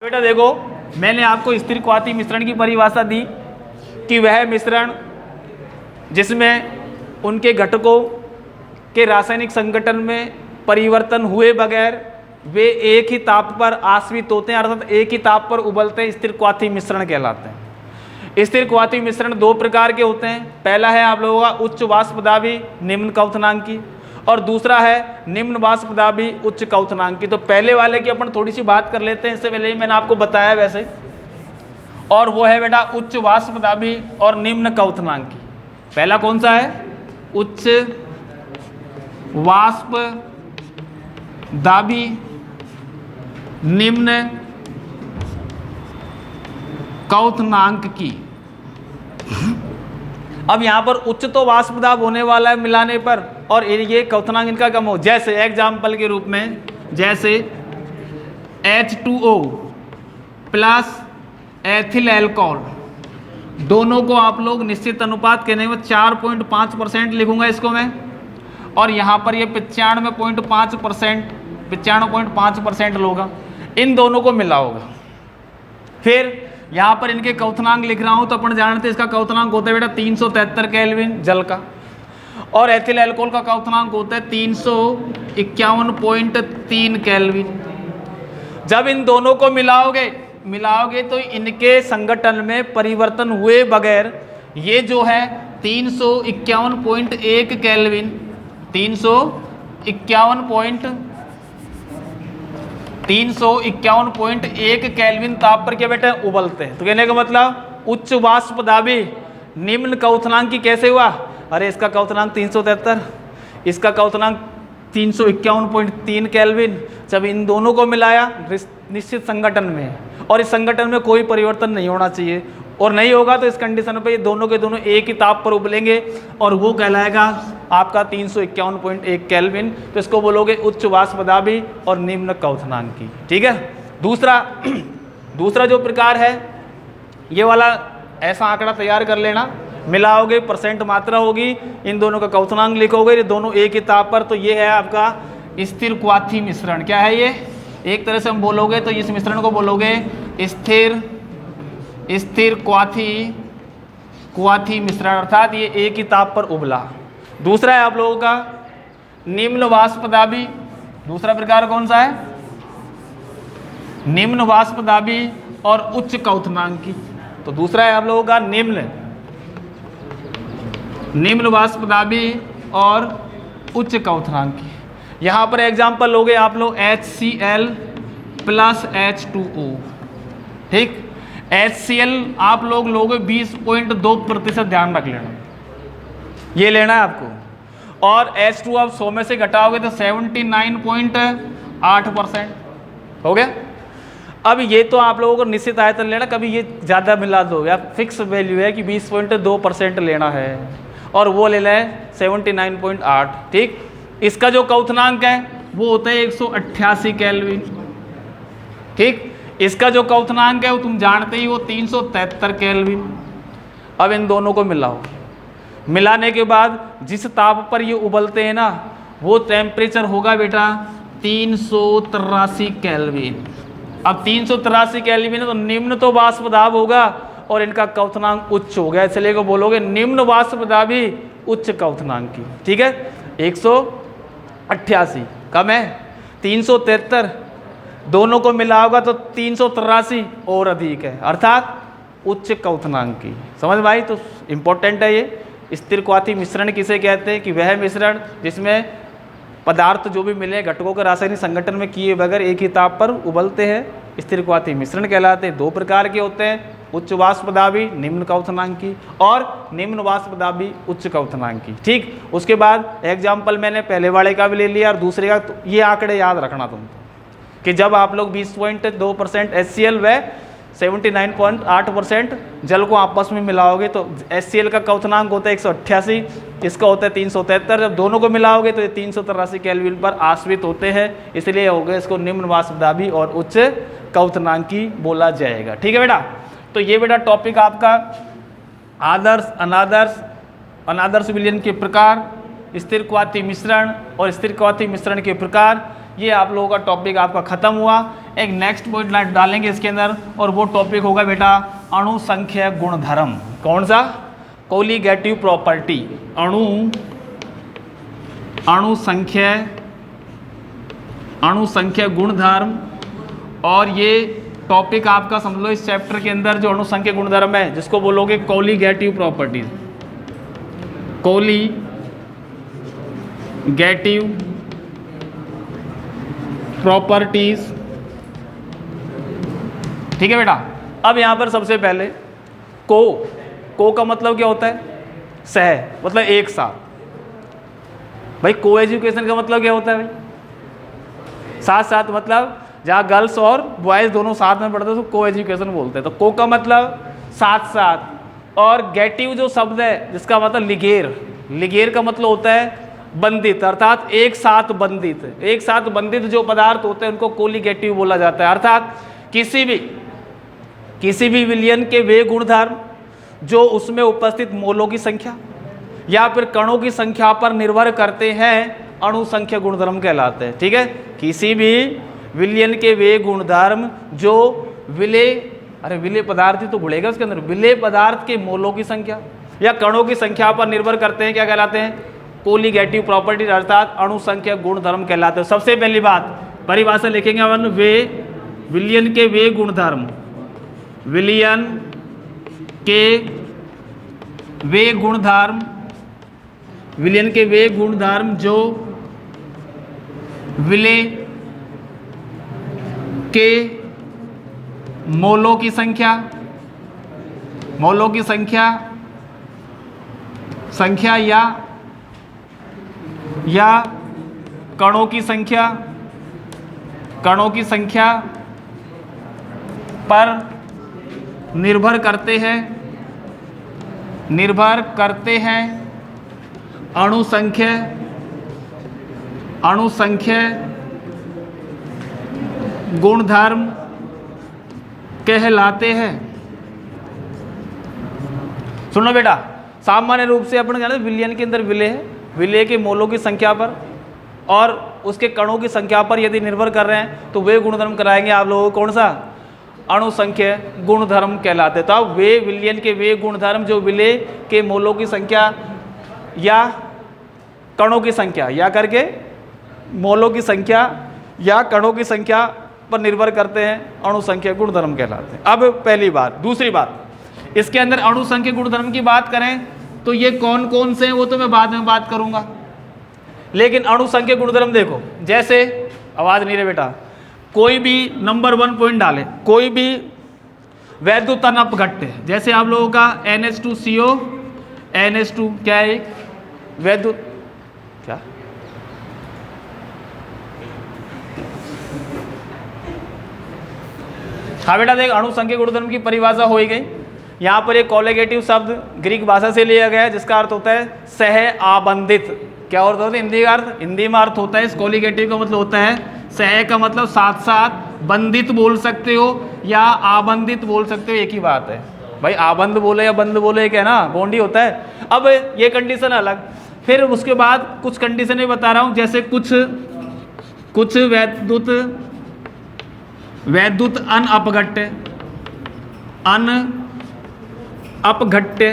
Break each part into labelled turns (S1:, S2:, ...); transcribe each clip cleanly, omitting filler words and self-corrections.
S1: बेटा देखो, मैंने आपको स्थिर क्वाथी मिश्रण की परिभाषा दी कि वह मिश्रण जिसमें उनके घटकों के रासायनिक संगठन में परिवर्तन हुए बगैर वे एक ही ताप पर आश्रित होते हैं, अर्थात एक ही ताप पर उबलते हैं, स्थिर क्वाथी मिश्रण कहलाते हैं। स्थिर क्वाथी मिश्रण दो प्रकार के होते हैं। पहला है आप लोगों का उच्च वाष्पदाबी निम्न क्वथनांकी, और दूसरा है निम्न वाष्पदाबी उच्च क्वथनांकी। तो पहले वाले की अपन थोड़ी सी बात कर लेते हैं, इससे पहले ही मैंने आपको बताया वैसे, और वो है बेटा उच्च वाष्पदाबी और निम्न क्वथनांकी। पहला कौन सा है? उच्च वाष्पदाबी निम्न क्वथनांक की। अब यहां पर उच्च तो वाष्पदाब होने वाला है मिलाने पर, और ये क्वथनांक इनका कम हो। जैसे एग्जाम्पल के रूप में, जैसे H2O प्लस एथिल एल्कोहल, दोनों को आप लोग निश्चित अनुपात कहने में 4.5% लिखूंगा इसको मैं, और यहाँ पर ये 95.5% होगा। इन दोनों को मिला होगा। फिर यहाँ पर इनके क्वथनांक लिख रहा हूँ तो अपन जानते हैं इसका क्वथनांक होता है बेटा 373 केल्विन जल का, और एथिल अल्कोहल का क्वथनांक होता है 351.3 केल्विन। जब इन दोनों को मिलाओगे तो इनके संगठन में परिवर्तन हुए बगैर ये जो है 351.1 केल्विन 351.1 केल्विन ताप पर क्या बेटा उबलते हैं। तो कहने का मतलब उच्च वाष्पदाबी निम्न क्वथनांकी कैसे हुआ? अरे इसका क्वथनांक 373, इसका क्वथनांक 351.3 केल्विन। जब इन दोनों को मिलाया निश्चित संगठन में, और इस संगठन में कोई परिवर्तन नहीं होना चाहिए, और नहीं होगा तो इस कंडीशन पे ये दोनों के दोनों एक ही ताप पर उबलेंगे, और वो कहलाएगा आपका 351.1 केल्विन। तो इसको बोलोगे उच्च वाष्पदाबी और निम्न क्वथनांकी। ठीक है। दूसरा जो प्रकार है, ये वाला ऐसा आंकड़ा तैयार कर लेना, मिलाओगे परसेंट मात्रा होगी, इन दोनों का क्वथनांक लिखोगे, ये दोनों एक ही ताप पर। तो ये है आपका स्थिर क्वाथी मिश्रण। क्या है ये? एक तरह से हम बोलोगे तो इस मिश्रण को बोलोगे स्थिर क्वाथी मिश्रण, अर्थात ये एक ही ताप पर उबला। दूसरा है आप लोगों का निम्न वाष्पदाबी। दूसरा प्रकार कौन सा है? निम्न वाष्पदाबी और उच्च क्वथनांकी। तो दूसरा है आप लोगों का निम्न वाष्पदाबी और उच्च क्वथनांकी। यहाँ पर एग्जाम्पल लोगे आप लोग HCl प्लस H2O। ठीक, HCl आप लोग लोगे 20.2%, ध्यान रख लेना, ये लेना है आपको। और H2 आप 100 में से घटाओगे तो 79.8% हो गया। अब ये तो आप लोगों को निश्चित आयतन लेना, कभी ये ज़्यादा मिला दो, या फिक्स वैल्यू है कि 20.2% लेना है, और वो ले लें 79.8। ठीक, इसका जो क्वथनांक है वो होता है 188 केल्विन। ठीक, इसका जो क्वथनांक है वो तुम जानते ही, वो 373 केल्विन। अब इन दोनों को मिलाओ, मिलाने के बाद जिस ताप पर ये उबलते हैं ना, वो टेम्परेचर होगा बेटा 383 केल्विन। अब 383 केल्विन है तो निम्न तो वाष्पदाब होगा, और इनका क्वथनांक उच्च हो गया, इसलिए को बोलोगे निम्न वाष्पदाबी उच्च क्वथनांकी। ठीक है। 188 कम है, 373 दोनों को मिला होगा तो 383 और अधिक है, अर्थात उच्च क्वथनांकी। समझ भाई? तो इंपॉर्टेंट है ये। स्थिर क्वाथी मिश्रण किसे कहते हैं? कि वह मिश्रण जिसमें पदार्थ जो भी मिले घटकों के रासायनिक संगठन में किए बगैर एक ही ताप पर उबलते हैं, स्थिर क्वाथी मिश्रण कहलाते हैं। दो प्रकार के होते हैं, उच्च वाष्पदाबी निम्न क्वथनांकी और निम्न वाष्पदाबी उच्च क्वथनांकी। ठीक, उसके बाद एग्जाम्पल मैंने पहले वाले का भी ले लिया, और दूसरे का। तो ये आंकड़े याद रखना तुम कि जब आप लोग 20.2% HCl व 79.8% जल को आपस में मिलाओगे तो HCl का क्वथनांक होता है 188, इसका होता है 373। जब दोनों को मिलाओगे तो ये 383 केल्विन पर आश्रित होते हैं, इसलिए हो गया इसको निम्न वाष्पदाबी और उच्च क्वथनांकी बोला जाएगा। ठीक है बेटा। तो ये बेटा टॉपिक आपका आदर्श अनादर्श विलयन के प्रकार, स्थिर क्वाथी मिश्रण और स्थिर क्वाथी मिश्रण के प्रकार, ये आप लोगों का टॉपिक आपका खत्म हुआ। एक नेक्स्ट पॉइंट डालेंगे इसके अंदर, और वो टॉपिक होगा बेटा अणुसंख्य गुणधर्म। कौन सा? कोलिगेटिव प्रॉपर्टी, अणुसंख्य गुणधर्म। और ये टॉपिक आपका समझ लो इस चैप्टर के अंदर जो अणुसंख्य गुणधर्म है, जिसको बोलोगे कोलिगेटिव प्रॉपर्टीज, कोलिगेटिव प्रॉपर्टीज। ठीक है बेटा। अब यहां पर सबसे पहले को का मतलब क्या होता है? सह, मतलब एक साथ। भाई को एजुकेशन का मतलब क्या होता है भाई? साथ साथ, मतलब जहाँ गर्ल्स और बॉयज दोनों साथ में पढ़ते हैं तो को एजुकेशन बोलते हैं। तो को का मतलब साथ साथ, और गेटिव जो शब्द है जिसका मतलब लिगेर का मतलब होता है बंधित, अर्थात एक साथ बंधित। एक साथ बंधित जो पदार्थ होते हैं उनको कोलिगेटिव बोला जाता है। अर्थात किसी भी विलयन के वे गुणधर्म जो उसमें उपस्थित मोलों की संख्या या फिर कणों की संख्या पर निर्भर करते हैं, अणुसंख्य गुणधर्म कहलाते हैं। ठीक है। किसी भी विलयन के वे गुणधर्म जो विलेय पदार्थ ही तो घुलेगा उसके अंदर, विलेय पदार्थ के मोलों की संख्या या कणों की संख्या पर निर्भर करते हैं, क्या कहलाते हैं? कोलिगेटिव प्रॉपर्टीज, अर्थात अणुसंख्य गुणधर्म कहलाते हैं। सबसे पहली बात परिभाषा लिखेंगे अपन, विलयन के वे गुणधर्म, विलयन के वे गुणधर्म जो विलेय के मोलों की संख्या या कणों की संख्या पर निर्भर करते हैं, अणुसंख्य गुणधर्म कहलाते हैं। सुनो बेटा, सामान्य रूप से अपन जानते हैं विलयन के अंदर विलेय है, विलेय के मोलों की संख्या पर और उसके कणों की संख्या पर यदि निर्भर कर रहे हैं तो वे गुणधर्म कराएंगे आप लोगों को। कौन सा? अणुसंख्य गुणधर्म कहलाते। तो अब वे विलयन के वे गुणधर्म जो विलेय के मोलों की संख्या या कणों की संख्या या करके मोलों की संख्या या कणों की संख्या पर निर्भर करते हैं, अणुसंख्य गुणधर्म कहलाते हैं। अब पहली बात। दूसरी बात, इसके अंदर अणुसंख्य गुणधर्म की बात करें तो ये कौन कौन से हैं वो तो मैं बाद में बात करूंगा, लेकिन अणुसंख्य गुणधर्म देखो, जैसे आवाज नहीं रहे बेटा, कोई भी नंबर 1 पॉइंट डाले, कोई भी वैद्युतन अपघट्य, जैसे आप लोगों का NH2CO, NH2 क्या है? एक वैद्युत क्या? हाँ बेटा देख, अणुसंख्य गुणधर्म की परिभाषा हो ही गई। यहाँ पर एक कोलिगेटिव शब्द ग्रीक भाषा से लिया गया है जिसका अर्थ होता है सह आबंधित। क्या अर्थ होता है? हिंदी का अर्थ, हिंदी में अर्थ होता है इस कोलिगेटिव का मतलब होता है सह का मतलब साथ साथ, बंधित बोल सकते हो या आबंधित बोल सकते हो, एक ही बात है भाई। आबंध बोले या बंद बोले एक है ना, बॉन्डी होता है। अब ये कंडीशन अलग, फिर उसके बाद कुछ कंडीशन भी बता रहा हूँ, जैसे कुछ वैद्युत अपघट्य।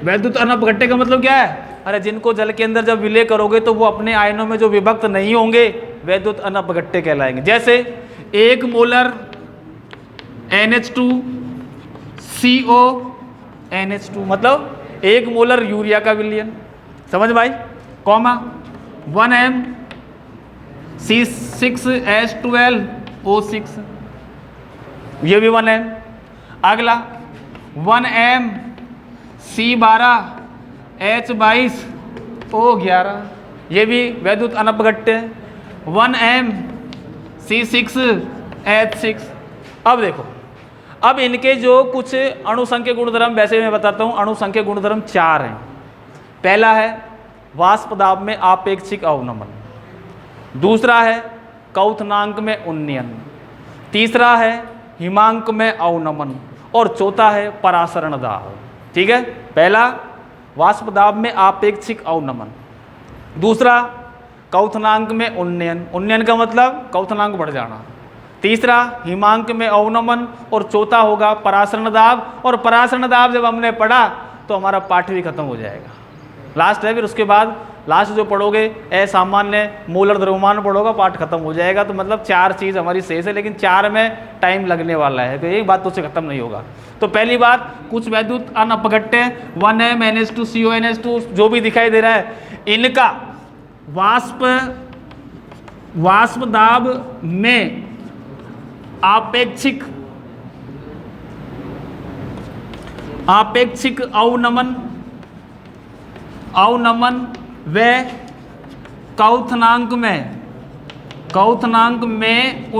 S1: वैद्युत अनपघट्य का मतलब क्या है? अरे जिनको जल के अंदर जब विलय करोगे तो वो अपने आयनों में जो विभक्त नहीं होंगे, वैद्युत अनपघट्य कहलाएंगे। जैसे 1 मोलर NH2CO NH2 मतलब 1 मोलर यूरिया का विलयन, समझ भाई, कॉमा 1m C6H12O6, ये भी 1m। अगला 1m C12H22O11, ये भी वैद्युत अनपघट्य। 1m C6H6। अब देखो, अब इनके जो कुछ अणुसंख्य गुणधर्म, वैसे मैं बताता हूं, अणुसंख्य गुणधर्म 4 हैं। पहला है वाष्प दाब में आपेक्षिक अवनमन, दूसरा है क्वथनांक में उन्नयन, तीसरा है हिमांक में अवनमन और चौथा है परासरण दाब। ठीक है, पहला वाष्प दाब में आपेक्षिक अवनमन, दूसरा क्वथनांक में उन्नयन, उन्नयन का मतलब क्वथनांक बढ़ जाना, तीसरा हिमांक में अवनमन, और चौथा होगा परासरण दाब। और परासरण दाब जब हमने पढ़ा तो हमारा पाठ भी खत्म हो जाएगा। लास्ट है, फिर उसके बाद लास्ट जो पढ़ोगे असामान्य मूलर द्रव्यमान पढ़ोगा, पाठ खत्म हो जाएगा। तो मतलब 4 चीज़ हमारी शेष है, लेकिन 4 में टाइम लगने वाला है, तो एक बात तो उससे खत्म नहीं होगा। तो पहली बात, कुछ वैद्युत अनअपघट्य 1M NH2 CONH2 जो भी दिखाई दे रहा है, इनका वाष्प दाब में आपेक्षिक अवनमन व क्वथनांक में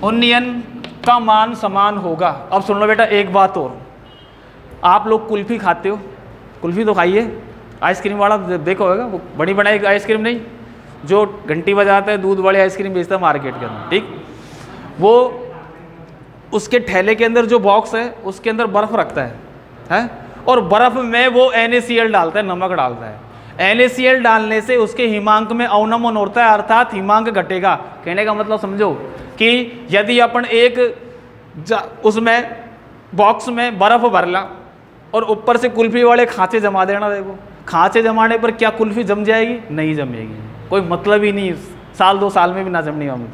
S1: उन्नयन का मान समान होगा। अब सुन लो बेटा एक बात और, आप लोग कुल्फी खाते हो, कुल्फी तो खाइए, आइसक्रीम वाला देखो होगा, वो बड़ी बनाई आइसक्रीम नहीं, जो घंटी बजाता है दूध वाली आइसक्रीम बेचता है मार्केट के अंदर, ठीक, वो उसके ठेले के अंदर जो बॉक्स है उसके अंदर बर्फ रखता है और बर्फ में वो NaCl डालता है, नमक डालता है। NaCl डालने से उसके हिमांक में अवनमन होता है, अर्थात हिमांक घटेगा। कहने का मतलब समझो कि यदि अपन एक उसमें बॉक्स में बर्फ भरला और ऊपर से कुल्फी वाले खांचे जमा देना, देखो खांचे जमाने पर क्या कुल्फी जम जाएगी? नहीं जमेगी, कोई मतलब ही नहीं, साल 2 साल में भी ना जमनी हम।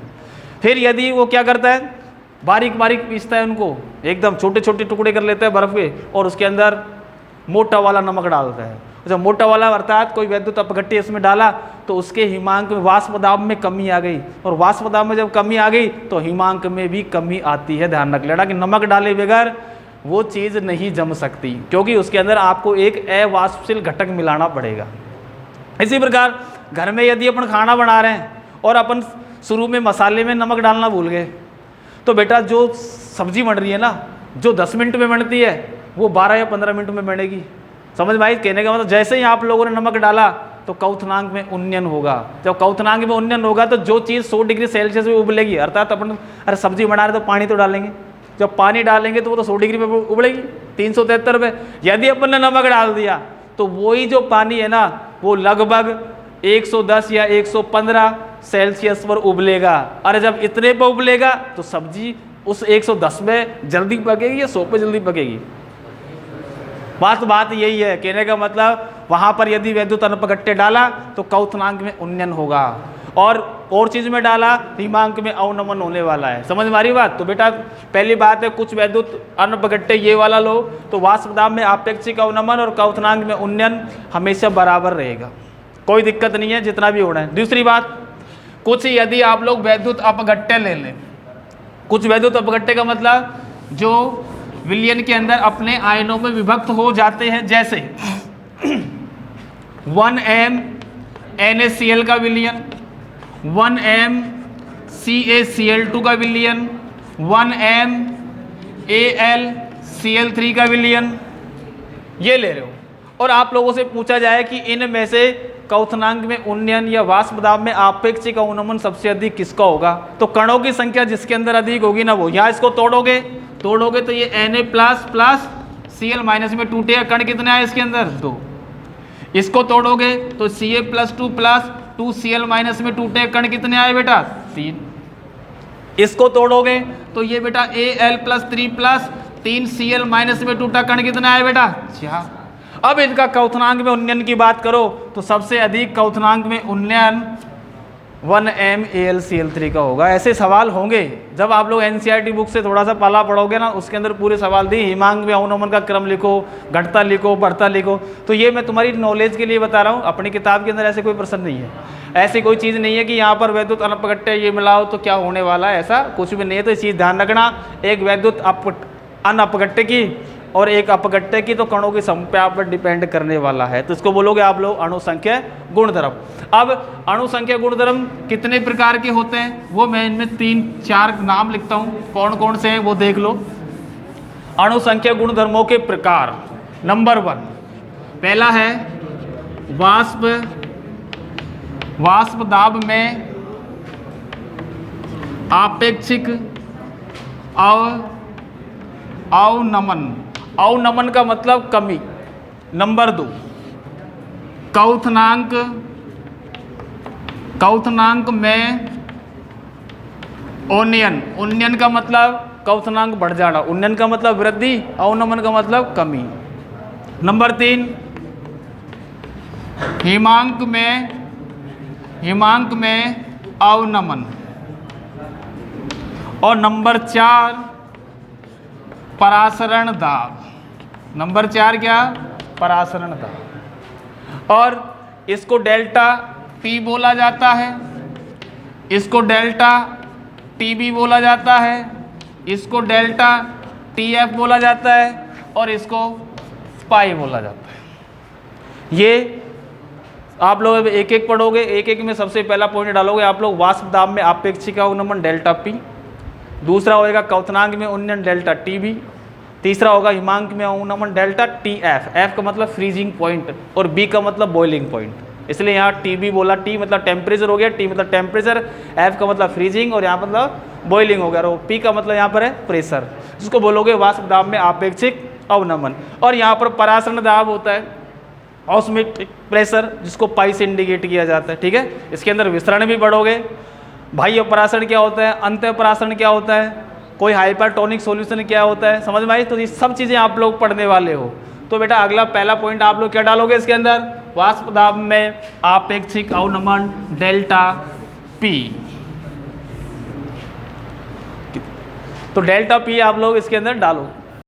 S1: फिर यदि वो क्या करता है, बारीक बारीक पीसता है उनको, एकदम छोटे छोटे टुकड़े कर लेता है बर्फ के, और उसके अंदर मोटा वाला नमक डालता है। जब मोटा वाला अर्थात कोई वैद्युत अपघट्य इसमें डाला तो उसके हिमांक में वाष्प दाब में कमी आ गई, और वाष्प दाब में जब कमी आ गई तो हिमांक में भी कमी आती है। ध्यान रख लेना कि नमक डाले बगैर वो चीज़ नहीं जम सकती, क्योंकि उसके अंदर आपको एक अवाष्पशील घटक मिलाना पड़ेगा। इसी प्रकार घर में यदि अपन खाना बना रहे हैं और अपन शुरू में मसाले में नमक डालना भूल गए, तो बेटा जो सब्जी बन रही है ना, जो 10 मिनट में बनती है वो 12 या 15 मिनट में बनेगी। समझ में आई? कहने का मतलब जैसे ही आप लोगों ने नमक डाला तो क्वथनांक में उन्नयन होगा। जब क्वथनांक में उन्नयन होगा तो जो चीज़ 100 डिग्री सेल्सियस में उबलेगी, अर्थात अपन अरे सब्जी बना रहे तो पानी तो डालेंगे, जब पानी डालेंगे तो वो तो 100 डिग्री पे उबलेगी 373 पे। यदि अपन ने नमक डाल दिया तो वही जो पानी है ना वो लगभग 110 या 115 सेल्सियस पर उबलेगा। अरे जब इतने पर उबलेगा तो सब्जी उस 110 में जल्दी पकेगी या 100 पे जल्दी पकेगी? बात यही है। कहने का मतलब वहाँ पर यदि वैद्युत अनपघट्य डाला तो क्वथनांक में उन्नयन होगा, और चीज़ में डाला हिमांक में अवनमन होने वाला है। समझ में आ रही बात? तो बेटा पहली बात है, कुछ वैद्युत अनपघट्य ये वाला लो तो वाष्प दाब में आपेक्षिक अवनमन और क्वथनांक में उन्नयन हमेशा बराबर रहेगा, कोई दिक्कत नहीं है जितना भी होना है। दूसरी बात, कुछ यदि आप लोग वैद्युत अपघट्य ले लें, कुछ वैद्युत अपघट्य का मतलब जो विलयन के अंदर अपने आयनों में विभक्त हो जाते हैं, जैसे 1M NaCl का विलयन, 1M CaCl2 का विलयन, 1M AlCl3 का विलयन, ये ले रहे हो। और आप लोगों से पूछा जाए कि इनमें से क्वथनांक में उन्नयन या वाष्प दाब में आपेक्षिक अवनमन सबसे अधिक किसका होगा? तो कणों की संख्या जिसके अंदर अधिक होगी ना वो। यहाँ इसको तोड़ोगे तो ये Na प्लस Cl माइनस में टूटेगा। कण कितने आए इसके अंदर? 2। इसको तोड़ोगे तो Ca प्लस 2 Cl माइनस में टूटे कण कितने आए बेटा? 3। इसको तोड़ोगे तो ये बेटा Al प्लस 3 Cl माइनस में टूटा कण कितना आए बेटा? 4। अब इनका क्वथनांक में उन्नयन की बात करो तो सबसे अधिक क्वथनांक में उन्नयन 1M AlCl3 का होगा। ऐसे सवाल होंगे जब आप लोग NCERT बुक से थोड़ा सा पाला पढ़ोगे ना, उसके अंदर पूरे सवाल दी, हिमांक में अवनमन का क्रम लिखो, घटता लिखो, बढ़ता लिखो। तो ये मैं तुम्हारी नॉलेज के लिए बता रहा हूँ, अपनी किताब के अंदर ऐसे कोई प्रश्न नहीं है, ऐसी कोई चीज़ नहीं है कि यहाँ पर वैद्युत अनपघट्य ये मिलाओ तो क्या होने वाला है, ऐसा कुछ भी नहीं है। तो इस चीज़ ध्यान रखना, एक वैद्युत अनपघट्य की और एक अपघट्य की तो कणों की संख्या पर डिपेंड करने वाला है। तो इसको बोलोगे आप लोग अणुसंख्या गुणधर्म। अब अणुसंख्या गुणधर्म कितने प्रकार के होते हैं वो मैं इनमें 3-4 नाम लिखता हूँ, कौन कौन से हैं वो देख लो। अणुसंख्या गुणधर्मों के प्रकार, नंबर 1 पहला है वाष्प दाब में आपेक्षिक अवनमन। अवनमन का मतलब कमी। नंबर 2 क्वथनांक में ओनियन, उन्नयन का मतलब क्वथनांक बढ़ जाना, उन्नयन का मतलब वृद्धि, अवनमन का मतलब कमी। नंबर 3, हिमांक में अवनमन। और नंबर 4, परासरण दाब। नंबर 4 क्या? परासरण दाब। और इसको डेल्टा पी बोला जाता है, इसको डेल्टा टी बी बोला जाता है, इसको डेल्टा टी एफ बोला जाता है और इसको पाई बोला जाता है। ये आप लोग एक एक पढ़ोगे, एक एक में सबसे पहला पॉइंट डालोगे आप लोग, वाष्प दाब में आपेक्षिक अवनमन डेल्टा पी, दूसरा होगा क्वथनांक में उन्नयन डेल्टा टी बी, तीसरा होगा हिमांक में अवनमन डेल्टा टी एफ, एफ का मतलब फ्रीजिंग पॉइंट और बी का मतलब बॉइलिंग पॉइंट, इसलिए यहाँ टी बी बोला, टी मतलब टेम्परेचर हो गया, टी मतलब टेम्परेचर, एफ का मतलब फ्रीजिंग और यहाँ मतलब बॉइलिंग हो गया, और पी का मतलब यहाँ पर है प्रेशर, जिसको बोलोगे वाष्प दाब में आपेक्षिक अवनमन। और यहाँ पर परासरण दाब होता है ऑस्मोटिक प्रेशर, जिसको पाई से इंडिकेट किया जाता है। ठीक है, इसके अंदर विसरण भी पढ़ोगे, बाह्य परासरण क्या होता है, अंतः परासरण क्या होता है, कोई हाइपरटोनिक सॉल्यूशन क्या होता है, समझ में आई? तो ये सब चीज़ें आप लोग पढ़ने वाले हो। तो बेटा अगला पहला पॉइंट आप लोग क्या डालोगे इसके अंदर, वाष्प दाब में आपेक्षिक अवनमन डेल्टा पी। तो डेल्टा पी आप लोग इसके अंदर डालो।